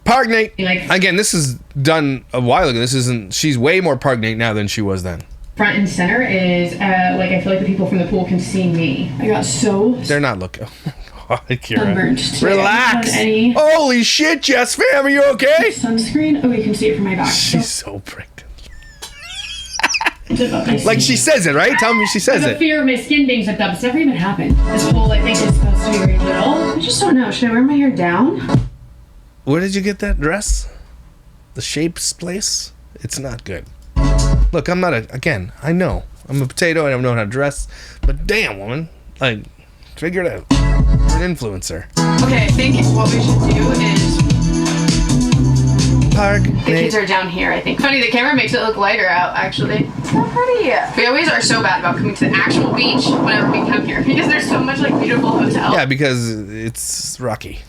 Speaker 1: PARGNATE.
Speaker 2: Like-
Speaker 1: Again, this is done a while ago. This isn't. She's way more PARGNATE now than she was then.
Speaker 2: front and center is like I feel like the people from the pool can see me. I got so
Speaker 1: They're not looking. Oh, Kyra.
Speaker 2: sunburned today.
Speaker 1: Relax.
Speaker 2: I haven't had any
Speaker 1: Holy shit, Jess fam, are you okay?
Speaker 2: sunscreen. Oh, you can see it from my back.
Speaker 1: She's so pregnant.
Speaker 2: Zip up my
Speaker 1: Like she
Speaker 2: skin.
Speaker 1: says it, right? Tell me she
Speaker 2: I
Speaker 1: says
Speaker 2: have a
Speaker 1: it.
Speaker 2: fear of my skin being zipped up. It's never even happened. This whole I think is supposed to be very little. I just don't know. Should I wear my hair down?
Speaker 1: Where did you get that dress? The Shapes place? It's not good. Look, I'm not again, I know. I'm a potato and I don't know how to dress. But damn, woman. Like, figure it out. You're an influencer.
Speaker 2: Okay, I think what we should do is the
Speaker 1: PARGNATE.
Speaker 2: kids are down here, I think. Funny, the camera makes it look lighter out, actually. It's so pretty. We always are so bad about coming to the actual beach whenever we come here because there's so much like beautiful hotels.
Speaker 1: Yeah, because it's rocky.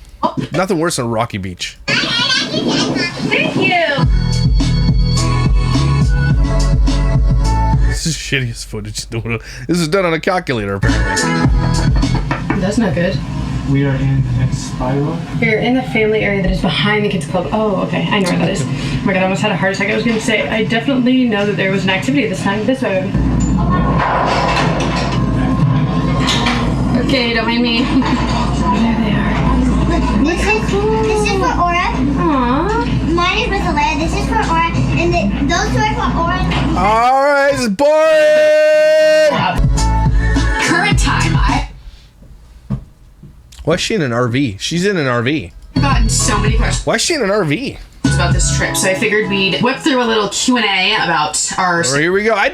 Speaker 1: Nothing worse than a rocky beach.
Speaker 2: Thank you.
Speaker 1: This is shittiest footage. This is done on a calculator, apparently.
Speaker 2: That's not good.
Speaker 3: We are in Spiral.
Speaker 2: We're in the family area that is behind the kids club. Oh, okay. I know where that is. Oh my god, I almost had a heart attack. I was going to say, I definitely know that there was an activity this time. This way. Okay, don't mind me. There they are.
Speaker 5: This is for Aura.
Speaker 2: Aww.
Speaker 5: Mine is with Alea. This is for Aura. And those two are for Aura.
Speaker 1: Alright, it's boring!
Speaker 2: Current time,
Speaker 1: Why is she in an RV? She's in an RV.
Speaker 2: I've gotten so many questions
Speaker 1: Why is she in an RV?
Speaker 2: about this trip, so I figured we'd whip through a little Q&A about our
Speaker 1: Well, here we go. I had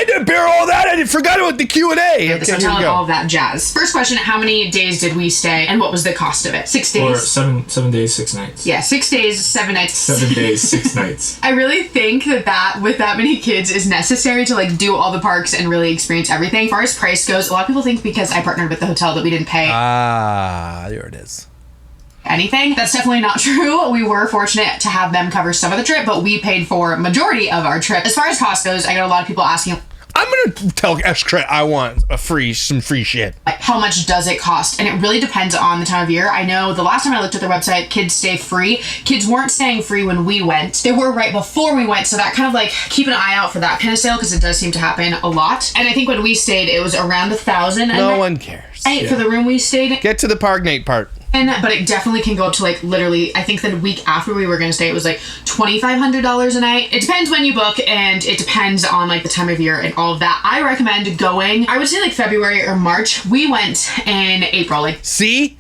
Speaker 1: to bear all that. I forgot about the Q&A. Okay,
Speaker 2: so
Speaker 1: here we
Speaker 2: telling all
Speaker 1: go.
Speaker 2: of that jazz. First question, how many days did we stay and what was the cost of it? 6
Speaker 3: Or
Speaker 2: days?
Speaker 3: 7 days, 6 nights.
Speaker 2: Yeah, 6 days, 7 nights.
Speaker 3: 7 days, 6 nights.
Speaker 2: I really think that with that many kids is necessary to like do all the parks and really experience everything. As far as price goes, a lot of people think because I partnered with the hotel that we didn't pay
Speaker 1: Ah, there it is.
Speaker 2: anything. That's definitely not true. We were fortunate to have them cover some of the trip, but we paid for majority of our trip. As far as cost goes, I got a lot of people asking,
Speaker 1: I'm gonna tell Eshkret I want some free shit.
Speaker 2: like, how much does it cost? And it really depends on the time of year. I know the last time I looked at their website, kids stay free. Kids weren't staying free when we went. They were right before we went, so that kind of like keep an eye out for that kind of sale because it does seem to happen a lot. And I think when we stayed, it was around 1,000.
Speaker 1: No one cares.
Speaker 2: For the room we stayed in.
Speaker 1: Get to the PARGNATE part.
Speaker 2: But it definitely can go up to like literally, I think the week after we were going to stay, it was like $2,500 a night. It depends when you book and it depends on like the time of year and all of that. I recommend going, I would say like February or March. We went in April. Like,
Speaker 1: See?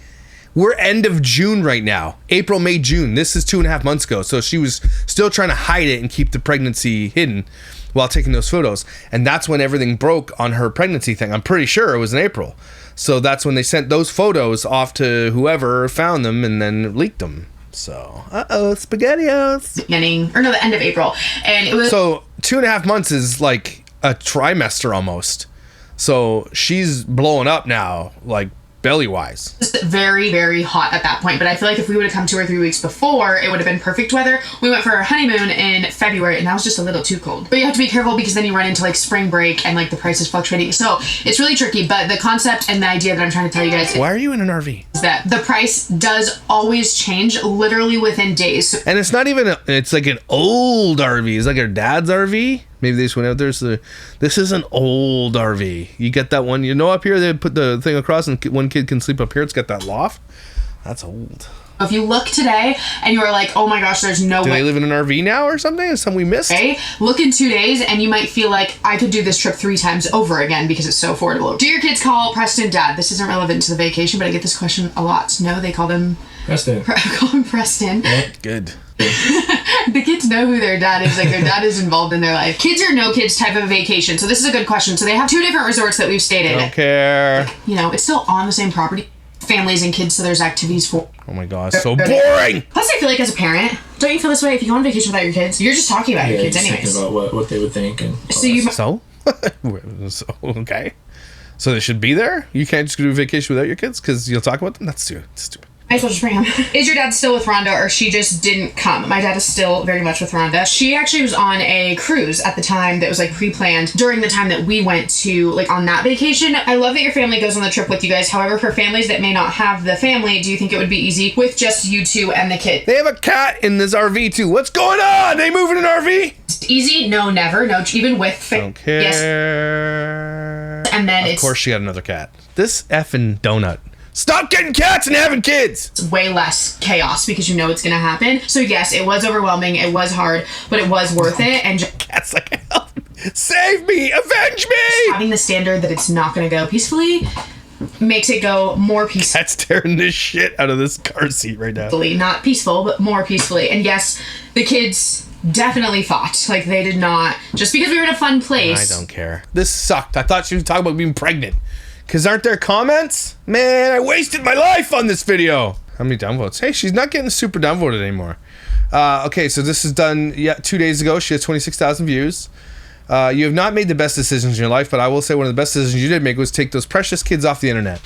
Speaker 1: We're end of June right now. April, May, June. This is 2.5 months ago. So she was still trying to hide it and keep the pregnancy hidden while taking those photos. And that's when everything broke on her pregnancy thing. I'm pretty sure it was in April. So that's when they sent those photos off to whoever found them and then leaked them. So, SpaghettiOs.
Speaker 2: the end of April. And it was
Speaker 1: So 2.5 months is like a trimester almost. So she's blowing up now, like belly-wise.
Speaker 4: It's very, very hot at that point, but I feel like if we would have come 2 or 3 weeks before, it would have been perfect weather. We went for our honeymoon in February, and that was just a little too cold. But you have to be careful because then you run into like spring break and like the price is fluctuating. So it's really tricky, but the concept and the idea that I'm trying to tell you guys
Speaker 1: Why are you in an RV?
Speaker 4: is that the price does always change literally within days.
Speaker 1: And it's not even, it's like an old RV. It's like her dad's RV. Maybe they just went out there. So this is an old RV. You get that one, you know, up here they put the thing across and one kid can sleep up here. It's got that loft. That's old.
Speaker 4: If you look today and you are like, oh my gosh, there's no way.
Speaker 1: Do they live in an RV now or something? Is something we missed?
Speaker 4: Okay. Look in 2 days and you might feel like I could do this trip 3 times over again because it's so affordable. Do your kids call Preston dad? This isn't relevant to the vacation, but I get this question a lot. No, they called him
Speaker 3: Preston.
Speaker 4: Call him Preston.
Speaker 3: Yep.
Speaker 1: Good.
Speaker 4: The kids know who their dad is. Like, their dad is involved in their life. Kids or no kids type of vacation. So this is a good question. So they have 2 different resorts that we've stayed in.
Speaker 1: Don't care.
Speaker 4: You know, it's still on the same property. Families and kids, so there's activities for.
Speaker 1: Oh my gosh, so boring.
Speaker 4: Plus, I feel like as a parent, don't you feel this way? If you go on vacation without your kids, you're just talking about your kids
Speaker 3: just
Speaker 4: anyways.
Speaker 3: thinking about what they would think and
Speaker 4: So you.
Speaker 1: So? So, okay. So they should be there? You can't just go to vacation without your kids because you'll talk about them? That's stupid.
Speaker 4: Might as well just bring him. Is your dad still with Rhonda or she just didn't come? My dad is still very much with Rhonda. She actually was on a cruise at the time that was like pre-planned during the time that we went to like on that vacation. I love that your family goes on the trip with you guys. However, for families that may not have the family, do you think it would be easy with just you two and the kid?
Speaker 1: They have a cat in this RV too. What's going on? They moving an RV?
Speaker 4: Easy? No, never. No, even with
Speaker 1: Don't care.
Speaker 4: Yes. And then
Speaker 1: Of course she got another cat. This effing donut. Stop getting cats and having kids!
Speaker 4: It's way less chaos because you know it's gonna happen. So yes, it was overwhelming, it was hard, but it was worth it. And just
Speaker 1: Cat's like, help! Save me! Avenge me!
Speaker 4: having the standard that it's not gonna go peacefully makes it go more peacefully.
Speaker 1: Cat's tearing this shit out of this car seat right now.
Speaker 4: Not peaceful, but more peacefully. And yes, the kids definitely fought. Like, they did not, just because we were in a fun place.
Speaker 1: I don't care. This sucked. I thought she was talking about being pregnant. Because aren't there comments? Man, I wasted my life on this video. How many downvotes? Hey, she's not getting super downvoted anymore. Okay, so this is done 2 days ago. She has 26,000 views. You have not made the best decisions in your life, but I will say one of the best decisions you did make was take those precious kids off the internet.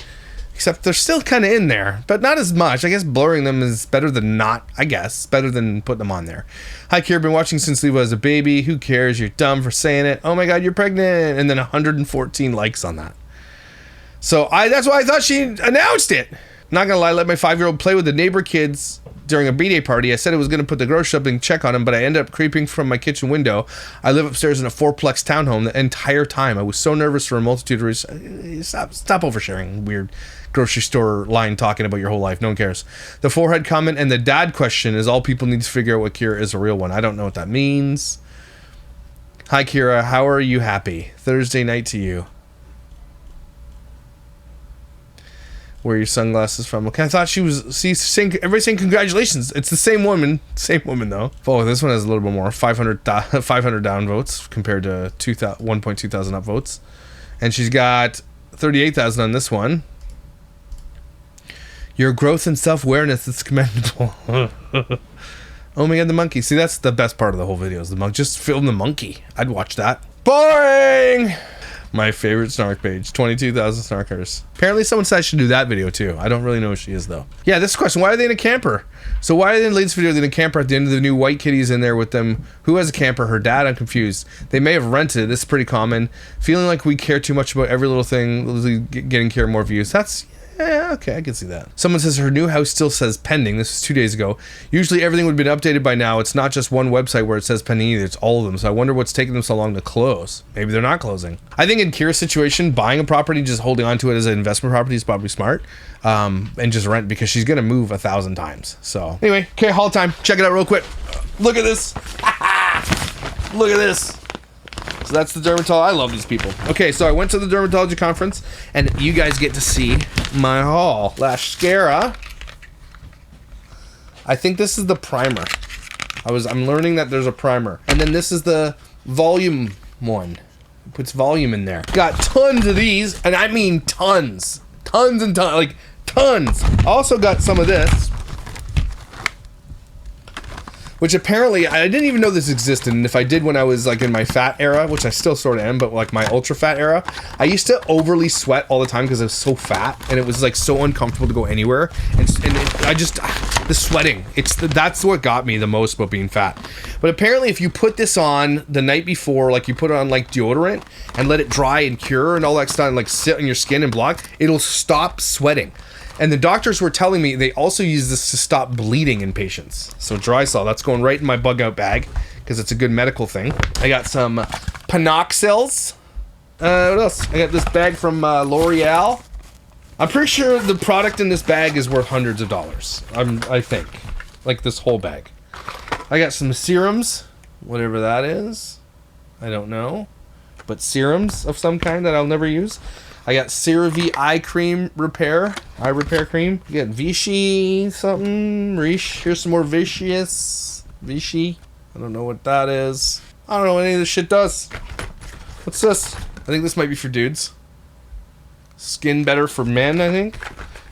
Speaker 1: Except they're still kind of in there, but not as much. I guess blurring them is better than not, I guess. Better than putting them on there. Hi, Kyra, been watching since Leva was a baby. Who cares? You're dumb for saying it. Oh my God, you're pregnant. And then 114 likes on that. So that's why I thought she announced it. Not gonna lie, I let my 5-year-old play with the neighbor kids during a B-Day party. I said I was gonna put the grocery shopping check on him, but I ended up creeping from my kitchen window. I live upstairs in a 4-plex townhome the entire time. I was so nervous for a multitude of reasons. Stop oversharing weird grocery store line talking about your whole life. No one cares. The forehead comment and the dad question is all people need to figure out what Kyra is a real one. I don't know what that means. Hi, Kyra. How are you happy? Thursday night to you. Where are your sunglasses from? Okay, I thought she was. See, everybody's saying congratulations. It's the same woman. Same woman though. Oh, this one has a little bit more. 500 downvotes compared to 1.2 thousand upvotes, and she's got 38,000 on this one. Your growth and self-awareness is commendable. Oh my God, the monkey. See, that's the best part of the whole video is the monkey. Just film the monkey. I'd watch that. Boring. My favorite snark page, 22,000 snarkers. Apparently someone said I should do that video too. I don't really know who she is though. Yeah, this question, why are they in a camper? So why are they in the latest video in a camper at the end of the new white kitties in there with them? Who has a camper? Her dad? I'm confused. They may have rented it. This is pretty common. Feeling like we care too much about every little thing, getting Kyra more views. That's, yeah, okay, I can see that. Someone says her new house still says pending. This was 2 days ago. Usually everything would have been updated by now. It's not just one website where it says pending either. It's all of them. So I wonder what's taking them so long to close. Maybe they're not closing. I think in Kyra's situation, buying a property, just holding on to it as an investment property is probably smart. And just rent because she's going to move 1,000 times. So anyway, okay, haul time. Check it out real quick. Look at this. Look at this. So that's the dermatologist. I love these people. Okay, so I went to the dermatology conference, and you guys get to see my haul. Lascara. I think this is the primer. I'm learning that there's a primer, and then this is the volume one. It puts volume in there. Got tons of these, and I mean tons, tons and tons, like tons. Also got some of this. which apparently I didn't even know this existed. And if I did when I was like in my fat era, which I still sort of am, but like my ultra fat era, I used to overly sweat all the time because I was so fat and it was like so uncomfortable to go anywhere. And the sweating, that's what got me the most about being fat. But apparently if you put this on the night before, like you put it on like deodorant and let it dry and cure and all that stuff and like sit on your skin and block, it'll stop sweating. And the doctors were telling me they also use this to stop bleeding in patients. So Drysol, that's going right in my bug out bag because it's a good medical thing. I got some Panoxils. What else? I got this bag from L'Oreal. I'm pretty sure the product in this bag is worth hundreds of dollars. I think. Like this whole bag. I got some serums, whatever that is. I don't know. But serums of some kind that I'll never use. I got CeraVe eye repair cream. You got Vichy something. Here's some more Vichy. I don't know what that is. I don't know what any of this shit does. What's this? I think this might be for dudes. Skin better for men, I think.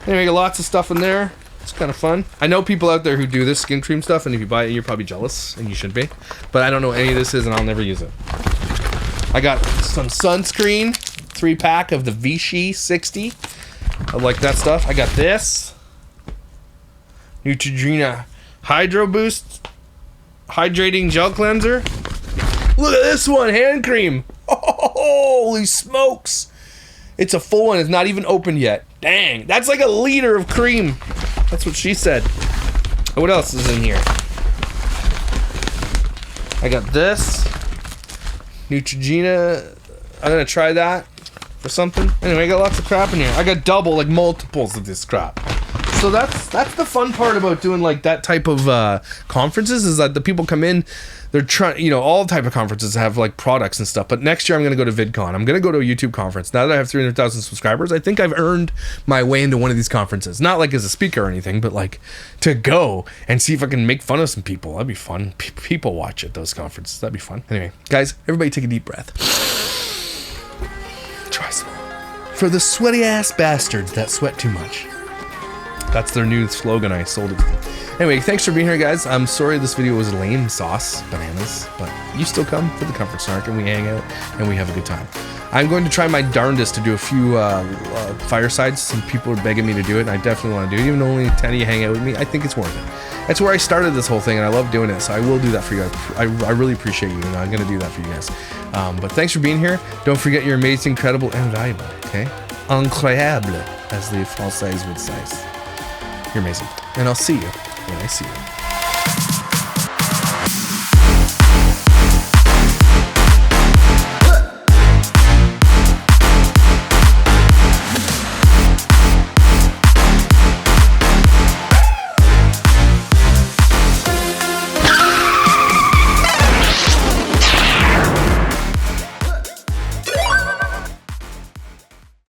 Speaker 1: Anyway, got lots of stuff in there. It's kind of fun. I know people out there who do this skin cream stuff, and if you buy it, you're probably jealous, and you should be. But I don't know what any of this is, and I'll never use it. I got some sunscreen. 3-pack of the Vichy 60. I like that stuff. I got this. Neutrogena Hydro Boost Hydrating Gel Cleanser. Look at this one. Hand cream. Holy smokes. It's a full one. It's not even opened yet. Dang. That's like a liter of cream. That's what she said. What else is in here? I got this. Neutrogena. I'm going to try that. Or something. Anyway, I got lots of crap in here. I got like multiples of this crap. So that's the fun part about doing like that type of conferences is that the people come in, they're trying, all type of conferences have like products and stuff. But next year I'm going to go to VidCon. I'm going to go to a YouTube conference. Now that I have 300,000 subscribers, I think I've earned my way into one of these conferences. Not like as a speaker or anything, but like to go and see if I can make fun of some people. That'd be fun. People watch at those conferences. That'd be fun. Anyway, guys, everybody take a deep breath. Try some. For the sweaty ass bastards that sweat too much. That's their new slogan. I sold it to them. Anyway, thanks for being here, guys. I'm sorry this video was lame sauce bananas, but you still come for the comfort snark and we hang out and we have a good time. I'm going to try my darndest to do a few firesides. Some people are begging me to do it, and I definitely want to do it. Even though only 10 of you hang out with me, I think it's worth it. That's where I started this whole thing, and I love doing it, so I will do that for you. I really appreciate you, and I'm going to do that for you guys. But thanks for being here. Don't forget you're amazing, incredible, and valuable, okay? Incroyable, as the Français would say. You're amazing. And I'll see you when I see you.